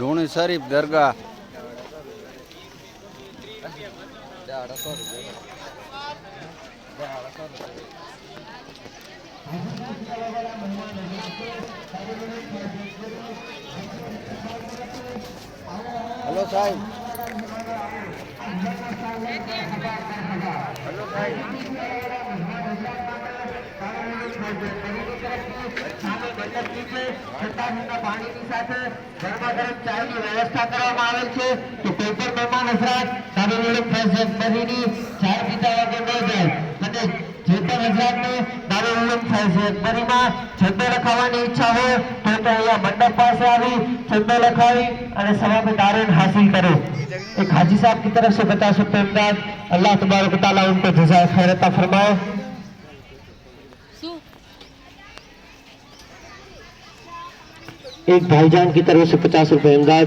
लूणी शरीफ दरगाह hello साहब hello साहब પાણીની સાથે ગરમા ગરમ ચાયની વ્યવસ્થા કરવામાં આવેલ છે તો કોઈ પણ મહેમાન હજરાત દારૂ ફેસબરીની ચાય પીતા વગર ન જાય અને જે પણ હજરાતને દારૂ ફેસબરીમાં છંદો લખાવવાની ઈચ્છા હોય તો અહીંયા મંડપ પાસે આવી छंदो लखावी और सवाब दारुन हासिल करे। एक हाजी साहब की तरफ से 50 रुपए इमदाद, अल्लाह तबारक तआला उनको जज़ाए खैर अता फरमाए। एक भाईजान की तरफ से 50 रुपए इमदाद।